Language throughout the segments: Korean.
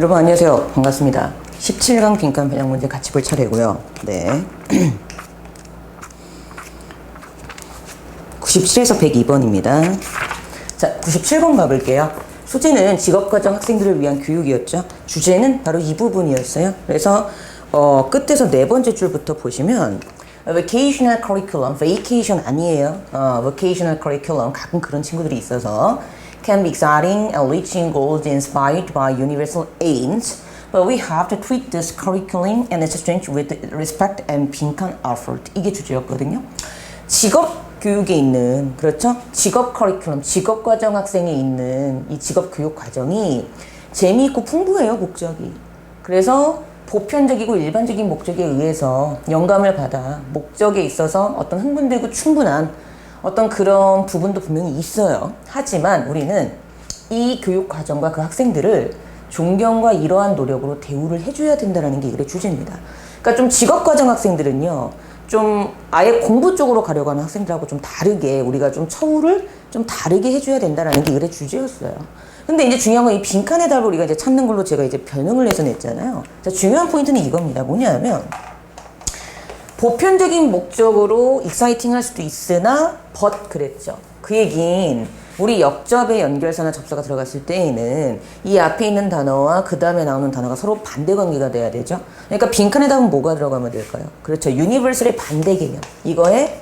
여러분 안녕하세요. 반갑습니다. 17강 빈칸 변형 문제 같이 볼 차례고요. 네. 97에서 102번입니다. 자, 97번 가볼게요. 소재는 직업과정 학생들을 위한 교육이었죠. 주제는 바로 이 부분이었어요. 그래서 끝에서 네 번째 줄부터 보시면 vocational curriculum, vacation 아니에요. vocational curriculum 가끔 그런 친구들이 있어서 can be exciting and reaching goals inspired by universal aims, but we have to treat this curriculum and its strength with respect and 빈칸 effort. 이게 주제였거든요. 직업 교육에 있는, 그렇죠? 직업 커리큘럼, 직업 과정 학생에 있는 이 직업 교육 과정이 재미있고 풍부해요, 목적이. 그래서 보편적이고 일반적인 목적에 의해서 영감을 받아 목적에 있어서 어떤 흥분되고 충분한 어떤 그런 부분도 분명히 있어요. 하지만 우리는 이 교육 과정과 그 학생들을 존경과 이러한 노력으로 대우를 해줘야 된다는 게 이글의 주제입니다. 그러니까 좀 직업 과정 학생들은요, 좀 아예 공부 쪽으로 가려고 하는 학생들하고 좀 다르게 우리가 좀 처우를 좀 다르게 해줘야 된다는 게 이글의 주제였어요. 근데 이제 중요한 건 이 빈칸의 답을 우리가 이제 찾는 걸로 제가 이제 변형을 해서 냈잖아요. 자, 중요한 포인트는 이겁니다. 뭐냐면 보편적인 목적으로 익사이팅 할 수도 있으나 but 그랬죠. 그 얘긴 우리 역접의 연결사나 접사가 들어갔을 때에는 이 앞에 있는 단어와 그 다음에 나오는 단어가 서로 반대 관계가 돼야 되죠. 그러니까 빈칸에 답은 뭐가 들어가면 될까요? 그렇죠. 유니버설의 반대 개념. 이거의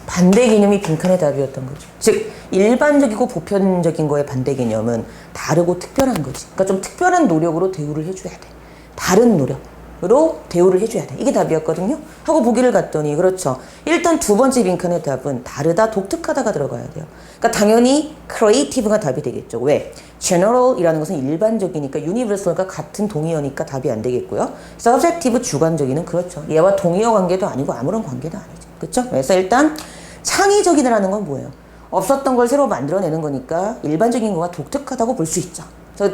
반대 개념이 빈칸의 답이었던 거죠. 즉 일반적이고 보편적인 거의 반대 개념은 다르고 특별한 거지. 그러니까 좀 특별한 노력으로 대우를 해줘야 돼. 다른 노력으로 대우를 해줘야 돼. 이게 답이었거든요. 하고 보기를 갔더니 그렇죠. 일단 두 번째 빈칸의 답은 다르다, 독특하다가 들어가야 돼요. 그러니까 당연히 creative가 답이 되겠죠. 왜? general이라는 것은 일반적이니까 universal과 같은 동의어니까 답이 안 되겠고요. subjective 주관적이는 그렇죠. 얘와 동의어 관계도 아니고 아무런 관계도 아니죠. 그렇죠? 그래서 일단 창의적이라는 건 뭐예요? 없었던 걸 새로 만들어내는 거니까 일반적인 거가 독특하다고 볼 수 있죠.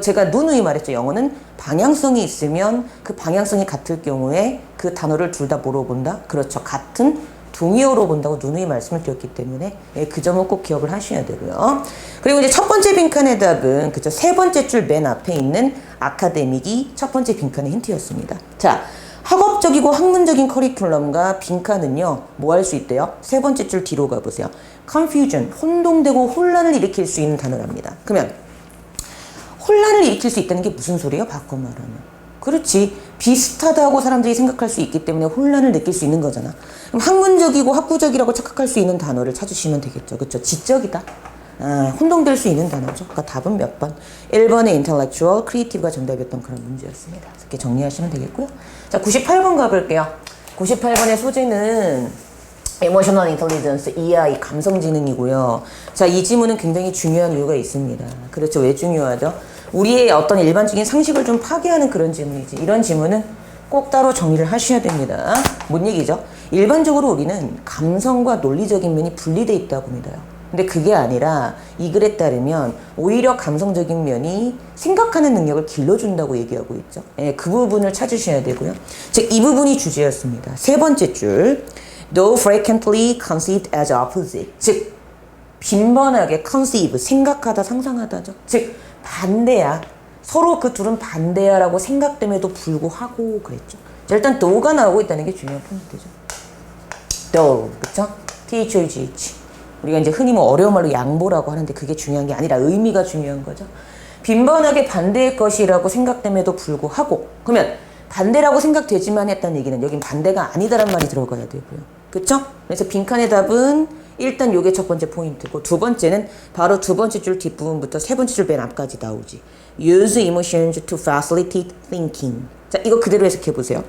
제가 누누이 말했죠. 영어는 방향성이 있으면 그 방향성이 같을 경우에 그 단어를 둘 다 뭐로 본다? 그렇죠. 같은 동의어로 본다고 누누이 말씀을 드렸기 때문에 그 점은 꼭 기억을 하셔야 되고요. 그리고 이제 첫 번째 빈칸의 답은 그죠. 세 번째 줄 맨 앞에 있는 아카데믹이 첫 번째 빈칸의 힌트였습니다. 자, 학업적이고 학문적인 커리큘럼과 빈칸은요, 뭐 할 수 있대요? 세 번째 줄 뒤로 가보세요. confusion, 혼동되고 혼란을 일으킬 수 있는 단어랍니다. 그러면 혼란을 일으킬 수 있다는 게 무슨 소리예요? 바꿔 말하면. 그렇지. 비슷하다고 사람들이 생각할 수 있기 때문에 혼란을 느낄 수 있는 거잖아. 그럼 학문적이고 학구적이라고 착각할 수 있는 단어를 찾으시면 되겠죠. 그렇죠? 지적이다. 혼동될 수 있는 단어죠. 그러니까 답은 몇 번? 1번의 intellectual, creative가 정답이었던 그런 문제였습니다. 이렇게 정리하시면 되겠고요. 자, 98번 가볼게요. 98번의 소재는 emotional intelligence, EI, 감성지능이고요. 자, 이 지문은 굉장히 중요한 이유가 있습니다. 그렇죠. 왜 중요하죠? 우리의 어떤 일반적인 상식을 좀 파괴하는 그런 지문이지. 이런 지문은 꼭 따로 정리를 하셔야 됩니다. 뭔 얘기죠? 일반적으로 우리는 감성과 논리적인 면이 분리되어 있다고 믿어요. 근데 그게 아니라 이 글에 따르면 오히려 감성적인 면이 생각하는 능력을 길러준다고 얘기하고 있죠. 예, 그 부분을 찾으셔야 되고요. 즉, 이 부분이 주제였습니다. 세 번째 줄. Though frequently conceived as opposite. 즉, 빈번하게 conceive, 생각하다, 상상하다죠. 즉, 반대야. 서로 그 둘은 반대야 라고 생각됨에도 불구하고 그랬죠. 자, 일단 though가 나오고 있다는 게 중요한 포인트죠. though, 그쵸? THOGH. 우리가 이제 흔히 뭐 어려운 말로 양보라고 하는데 그게 중요한 게 아니라 의미가 중요한 거죠. 빈번하게 반대일 것이라고 생각됨에도 불구하고. 그러면 반대라고 생각되지만 했다는 얘기는 여긴 반대가 아니다란 말이 들어가야 되고요. 그쵸? 그래서 빈칸의 답은 일단 요게 첫 번째 포인트고, 두 번째는 바로 두 번째 줄 뒷부분부터 세 번째 줄 맨 앞까지 나오지. Use emotions to facilitate thinking. 자, 이거 그대로 해석해 보세요.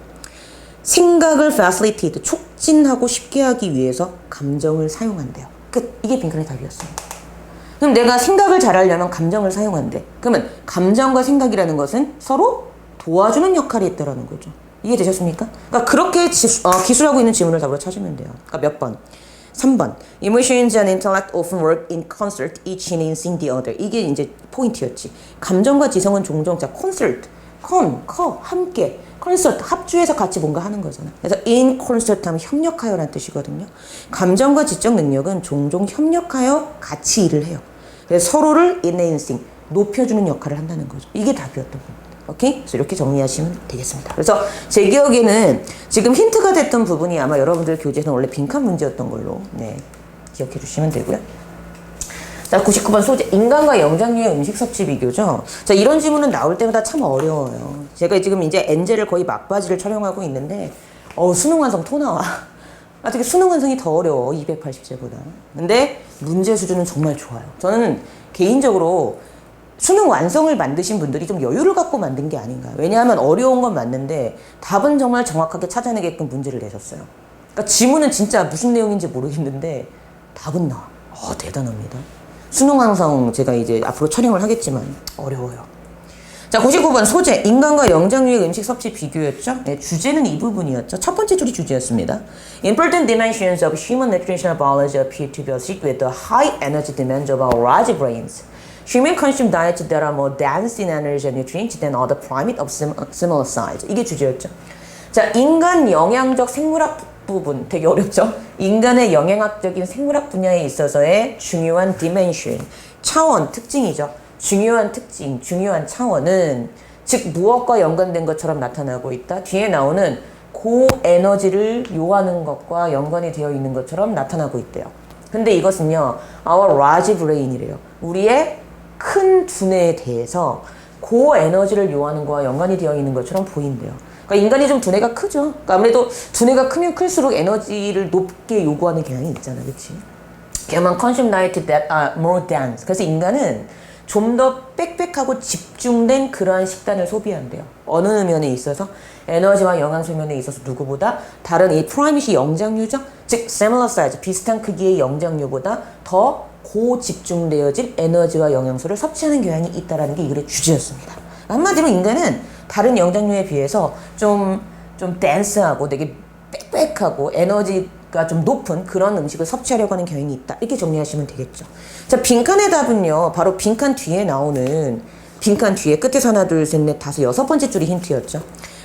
생각을 facilitate, 촉진하고 쉽게 하기 위해서 감정을 사용한대요. 끝. 이게 빈칸의 답이었습니다. 그럼 내가 생각을 잘하려면 감정을 사용한대. 그러면 감정과 생각이라는 것은 서로 도와주는 역할이 있다라는 거죠. 이해되셨습니까? 그러니까 그렇게 기술하고 있는 지문을 답으로 찾으면 돼요. 그러니까 몇 번? 3번. Emotions and intellect often work in concert, each enhancing the other. 이게 이제 포인트였지. 감정과 지성은 종종, 자, concert, 함께. 콘서트, 합주해서 같이 뭔가 하는 거잖아. 그래서 in concert 하면 협력하여라는 뜻이거든요. 감정과 지적 능력은 종종 협력하여 같이 일을 해요. 그래서 서로를 enhancing, 높여주는 역할을 한다는 거죠. 이게 답이었던 겁니다. 오케이? 그래서 이렇게 정리하시면 되겠습니다. 그래서 제 기억에는 지금 힌트가 됐던 부분이 아마 여러분들 교재에서는 원래 빈칸 문제였던 걸로 기억해 주시면 되고요. 자, 99번 소재. 인간과 영장류의 음식 섭취 비교죠. 자, 이런 질문은 나올 때마다 참 어려워요. 제가 지금 이제 엔젤을 거의 막바지를 촬영하고 있는데, 수능 완성 토 나와. 특히 수능 완성이 더 어려워. 280제보다. 근데 문제 수준은 정말 좋아요. 저는 개인적으로 수능 완성을 만드신 분들이 좀 여유를 갖고 만든 게 아닌가. 왜냐하면 어려운 건 맞는데 답은 정말 정확하게 찾아내게끔 문제를 내셨어요. 그러니까 지문은 진짜 무슨 내용인지 모르겠는데 답은 나와. 대단합니다. 수능 완성 제가 이제 앞으로 촬영을 하겠지만 어려워요. 자, 99번 소재. 인간과 영장류의 음식 섭취 비교였죠. 네, 주제는 이 부분이었죠. 첫 번째 줄이 주제였습니다. Important dimensions of human nutritional biology appear to be associated with the high energy demands of our large brains. Human consume diets that are more dense in energy and nutrients than other primates of similar size. 이게 주제였죠. 자, 인간 영양적 생물학 부분 되게 어렵죠? 인간의 영양학적인 생물학 분야에 있어서의 중요한 dimension, 차원, 특징이죠. 중요한 특징, 중요한 차원은 즉 무엇과 연관된 것처럼 나타나고 있다. 뒤에 나오는 고에너지를 요하는 것과 연관이 되어 있는 것처럼 나타나고 있대요. 근데 이것은요, our large brain이래요. 우리의 큰 두뇌에 대해서 고에너지를 요하는 것과 연관이 되어 있는 것처럼 보인대요. 그러니까 인간이 좀 두뇌가 크죠. 그러니까 아무래도 두뇌가 크면 클수록 에너지를 높게 요구하는 경향이 있잖아, 그렇지? Human consume diet that are more dense. 그래서 인간은 좀 더 빽빽하고 집중된 그러한 식단을 소비한대요. 어느 면에 있어서 에너지와 영양소 면에 있어서 누구보다 다른 이 프라이밋이 영장류죠. 즉 similar size, 비슷한 크기의 영장류보다 더 고집중되어진 에너지와 영양소를 섭취하는 경향이 있다는 게 이 글의 주제였습니다. 한마디로 인간은 다른 영장류에 비해서 좀 댄스하고 되게 빽빽하고 에너지가 좀 높은 그런 음식을 섭취하려고 하는 경향이 있다. 이렇게 정리하시면 되겠죠. 자, 빈칸의 답은요. 바로 빈칸 뒤에 나오는 빈칸 뒤에 끝에서 하나, 둘, 셋, 넷, 다섯, 여섯 번째 줄이 힌트였죠.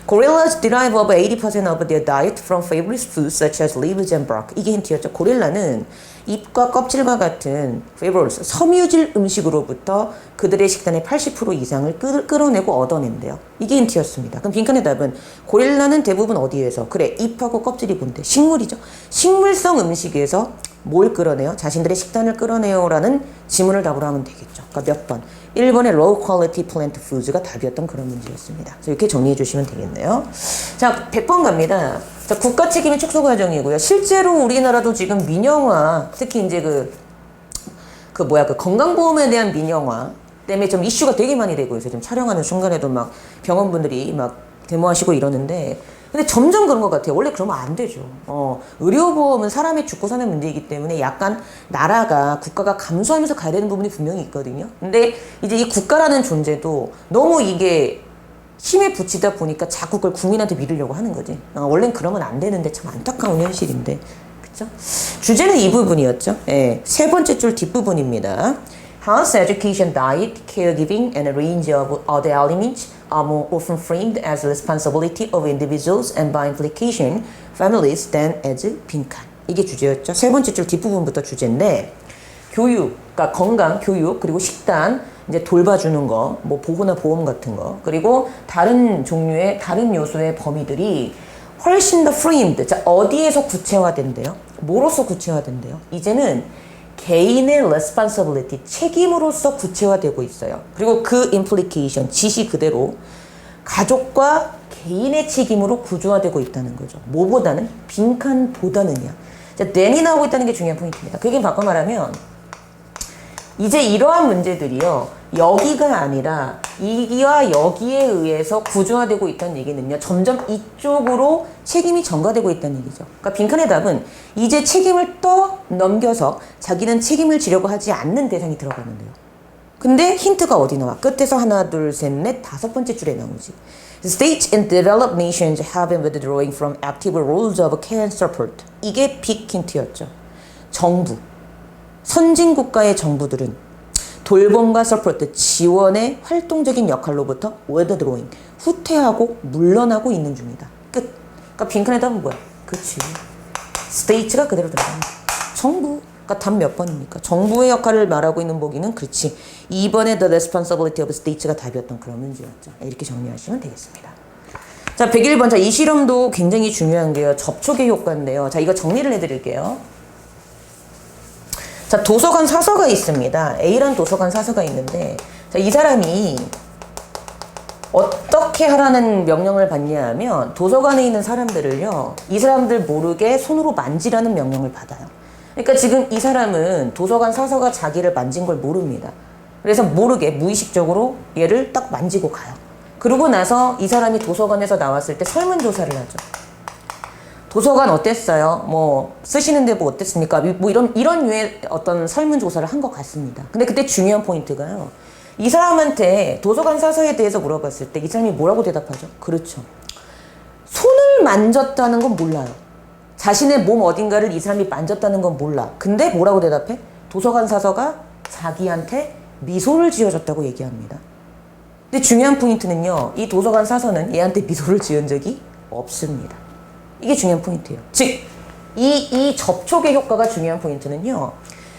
Gorillas derive over 80% of their diet from favorite foods such as leaves and bark. 이게 힌트였죠. 고릴라는 잎과 껍질과 같은 favorite, 섬유질 음식으로부터 그들의 식단의 80% 이상을 끌어내고 얻어낸대요. 이게 힌트였습니다. 그럼 빈칸의 답은 고릴라는 대부분 어디에서? 그래, 잎하고 껍질이 뭔데? 식물이죠. 식물성 음식에서 뭘 끌어내요? 자신들의 식단을 끌어내요라는 지문을 답으로 하면 되겠죠. 그러니까 몇 번? 1번의 low quality plant foods가 답이었던 그런 문제였습니다. 그래서 이렇게 정리해 주시면 되겠네요. 자, 100번 갑니다. 자, 국가 책임의 축소 과정이고요. 실제로 우리나라도 지금 민영화, 특히 이제 그 건강보험에 대한 민영화 때문에 좀 이슈가 되게 많이 되고 있어요. 지금 촬영하는 순간에도 막 병원분들이 막 데모하시고 이러는데, 근데 점점 그런 것 같아요. 원래 그러면 안 되죠. 의료보험은 사람의 죽고 사는 문제이기 때문에 약간 나라가, 국가가 감수하면서 가야 되는 부분이 분명히 있거든요. 근데 이제 이 국가라는 존재도 너무 이게 힘에 부치다 보니까 자꾸 그걸 국민한테 밀으려고 하는 거지. 원래는 그러면 안 되는데 참 안타까운 현실인데. 그쵸? 주제는 이 부분이었죠. 예, 세 번째 줄 뒷부분입니다. Health, education, diet, caregiving, and a range of other elements are more often framed as the responsibility of individuals and by implication, families than as 빈칸. 이게 주제였죠. 세 번째 줄 뒷부분부터 주제인데, 교육, 그러니까 건강, 교육, 그리고 식단, 이제 돌봐주는 거, 뭐 보호나 보험 같은 거, 그리고 다른 종류의 다른 요소의 범위들이 훨씬 더 framed. 자, 어디에서 구체화된대요? 뭐로서 구체화된대요? 이제는 개인의 responsibility, 책임으로서 구체화되고 있어요. 그리고 그 implication, 지시 그대로 가족과 개인의 책임으로 구조화되고 있다는 거죠. 뭐보다는? 빈칸보다는요. 자, than이 나오고 있다는 게 중요한 포인트입니다. 그 얘기는 바꿔 말하면 이제 이러한 문제들이요, 여기가 아니라 이기와 여기에 의해서 구조화되고 있다는 얘기는요, 점점 이쪽으로 책임이 전가되고 있다는 얘기죠. 그러니까 빈칸의 답은 이제 책임을 넘겨서 자기는 책임을 지려고 하지 않는 대상이 들어가는데요. 근데 힌트가 어디 나와? 끝에서 하나, 둘, 셋, 넷, 다섯 번째 줄에 나오지. States and developed nations have been withdrawing from active roles of care and support. 이게 빅 힌트였죠. 정부. 선진국가의 정부들은 돌봄과 서포트, 지원의 활동적인 역할로부터 withdrawing, 후퇴하고 물러나고 있는 중이다. 끝. 그러니까 빈칸의 답은 뭐야? 그치. 스테이츠가 그대로 들어가는 거야. 정부. 그러니까 답 몇 번입니까? 정부의 역할을 말하고 있는 보기는 그렇지. 2번에 the responsibility of states가 답이었던 그런 문제였죠. 이렇게 정리하시면 되겠습니다. 자, 101번. 자, 이 실험도 굉장히 중요한 게요. 접촉의 효과인데요. 자, 이거 정리를 해드릴게요. 자, 도서관 사서가 있습니다. A라는 도서관 사서가 있는데, 자, 이 사람이 어떻게 하라는 명령을 받냐 하면 도서관에 있는 사람들을요, 이 사람들 모르게 손으로 만지라는 명령을 받아요. 그러니까 지금 이 사람은 도서관 사서가 자기를 만진 걸 모릅니다. 그래서 모르게 무의식적으로 얘를 딱 만지고 가요. 그러고 나서 이 사람이 도서관에서 나왔을 때 설문조사를 하죠. 도서관 어땠어요? 뭐 쓰시는데 뭐 어땠습니까? 뭐 이런 류의 어떤 설문조사를 한 것 같습니다. 근데 그때 중요한 포인트가요. 이 사람한테 도서관 사서에 대해서 물어봤을 때 이 사람이 뭐라고 대답하죠? 그렇죠. 손을 만졌다는 건 몰라요. 자신의 몸 어딘가를 이 사람이 만졌다는 건 몰라. 근데 뭐라고 대답해? 도서관 사서가 자기한테 미소를 지어줬다고 얘기합니다. 근데 중요한 포인트는요. 이 도서관 사서는 얘한테 미소를 지은 적이 없습니다. 이게 중요한 포인트예요. 즉, 이 접촉의 효과가 중요한 포인트는요.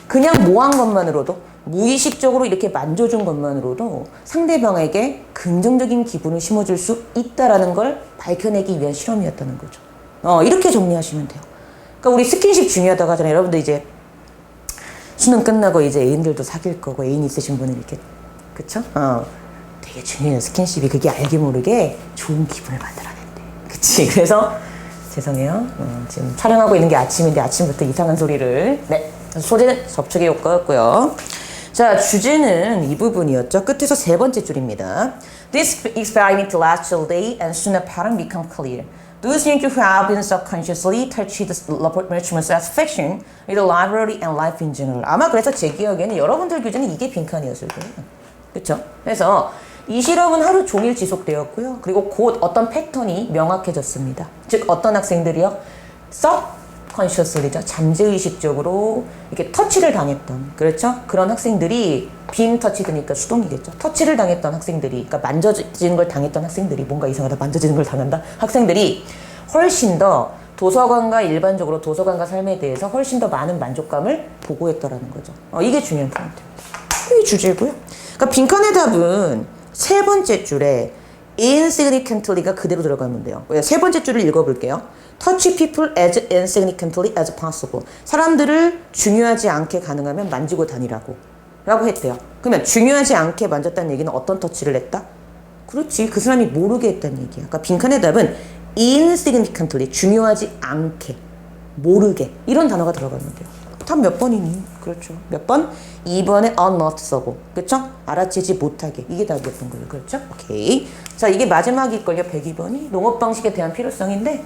그냥 모한 것만으로도 무의식적으로 이렇게 만져준 것만으로도 상대방에게 긍정적인 기분을 심어줄 수 있다라는 걸 밝혀내기 위한 실험이었다는 거죠. 이렇게 정리하시면 돼요. 그러니까 우리 스킨십 중요하다고 하잖아요. 여러분들 이제 수능 끝나고 이제 애인들도 사귈 거고 애인 있으신 분은 이렇게 그쵸? 되게 중요해요. 스킨십이 그게 알게 모르게 좋은 기분을 만들어낸대. 그치? 그래서 죄송해요. 지금 촬영하고 있는 게 아침인데 아침부터 이상한 소리를. 네. 소재는 접촉의 효과였고요. 자, 주제는 이 부분이었죠. 끝에서 세 번째 줄입니다. This experiment lasts all day and soon a pattern becomes clear. Those who have been subconsciously touched the mutual satisfaction with the library and life in general. 아마 그래서 제 기억에는 여러분들 교재는 이게 빈칸이었을 거예요. 그렇죠? 그래서 이 실험은 하루 종일 지속되었고요. 그리고 곧 어떤 패턴이 명확해졌습니다. 즉 어떤 학생들이요? subconsciously죠. 잠재의식적으로 이렇게 터치를 당했던, 그렇죠? 그런 학생들이 빈 터치드니까 수동이겠죠. 터치를 당했던 학생들이, 그러니까 만져지는 걸 당했던 학생들이, 뭔가 이상하다, 만져지는 걸 당한다. 학생들이 훨씬 더 도서관과 일반적으로 도서관과 삶에 대해서 훨씬 더 많은 만족감을 보고했더라는 거죠. 이게 중요한 포인트입니다. 이게 주제고요. 그러니까 빈칸의 답은 세 번째 줄에 insignificantly가 그대로 들어가면 돼요. 세 번째 줄을 읽어볼게요. Touch people as insignificantly as possible. 사람들을 중요하지 않게 가능하면 만지고 다니라고 했대요. 그러면 중요하지 않게 만졌다는 얘기는 어떤 터치를 했다? 그렇지. 그 사람이 모르게 했다는 얘기야. 그러니까 빈칸의 답은 insignificantly, 중요하지 않게, 모르게, 이런 단어가 들어가면 돼요. 답 몇 번이니? 그렇죠. 몇 번? 2번에 unnoticeable. 그렇죠? 알아채지 못하게. 이게 답이었던 거예요. 그렇죠? 오케이. 자, 이게 마지막일걸요. 102번이 농업 방식에 대한 필요성인데,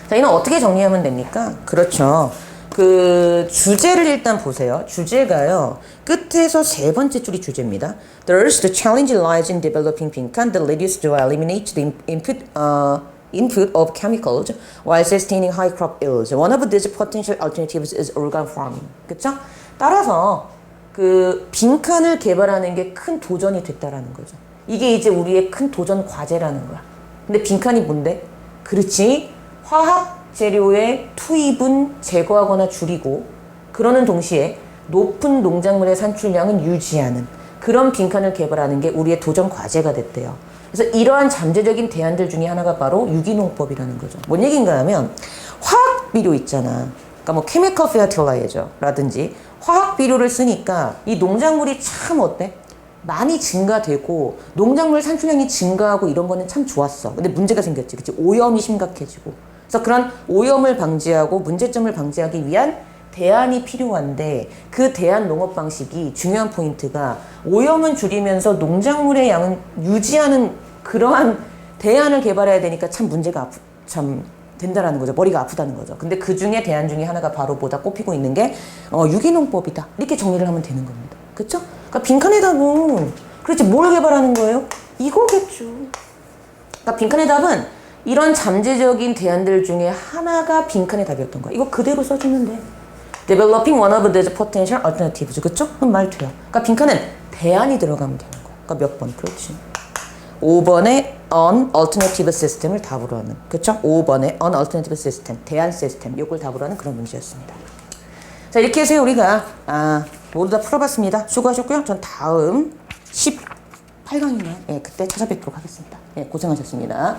자, 이는 어떻게 정리하면 됩니까? 그렇죠. 그 주제를 일단 보세요. 주제가요. 끝에서 세 번째 줄이 주제입니다. Thus, the challenge lies in developing 빈칸 that reduce to eliminate the input of chemicals while sustaining high crop yields. One of these potential alternatives is organ farming. 그렇죠? 따라서 그 빈칸을 개발하는 게 큰 도전이 됐다라는 거죠. 이게 이제 우리의 큰 도전 과제라는 거야. 근데 빈칸이 뭔데? 그렇지. 화학 재료의 투입은 제거하거나 줄이고 그러는 동시에 높은 농작물의 산출량은 유지하는 그런 빈칸을 개발하는 게 우리의 도전 과제가 됐대요. 그래서 이러한 잠재적인 대안들 중에 하나가 바로 유기농법이라는 거죠. 뭔 얘기인가 하면 화학 비료 있잖아. 그러니까 뭐 케미컬 페어틸라이저라든지 화학 비료를 쓰니까 이 농작물이 참 어때? 많이 증가되고 농작물 산출량이 증가하고 이런 거는 참 좋았어. 근데 문제가 생겼지. 그치? 오염이 심각해지고. 그래서 그런 오염을 방지하고 문제점을 방지하기 위한 대안이 필요한데 그 대안 농업 방식이 중요한 포인트가 오염은 줄이면서 농작물의 양은 유지하는 그러한 대안을 개발해야 되니까 참 문제가 참 된다라는 거죠. 머리가 아프다는 거죠. 근데 그 중에 대안 중에 하나가 바로 보다 꼽히고 있는 게 유기농법이다. 이렇게 정리를 하면 되는 겁니다. 그렇죠? 그러니까 빈칸의 답은 그렇지 뭘 개발하는 거예요? 이거겠죠. 그러니까 빈칸의 답은 이런 잠재적인 대안들 중에 하나가 빈칸의 답이었던 거야. 이거 그대로 써주면 돼. Developing one of these potential alternatives. 그쵸? 그럼 말 돼요. 그러니까 빈칸은 대안이 들어가면 되는 거야. 그러니까 몇 번? 그렇지. 5번에 an alternative system을 답으로 하는. 그쵸? 5번에 an alternative system. 대안 시스템. 이걸 답으로 하는 그런 문제였습니다. 자, 이렇게 해서 우리가 모두 다 풀어봤습니다. 수고하셨고요. 전 다음 18강인가요? 예, 그때 찾아뵙도록 하겠습니다. 예, 고생하셨습니다.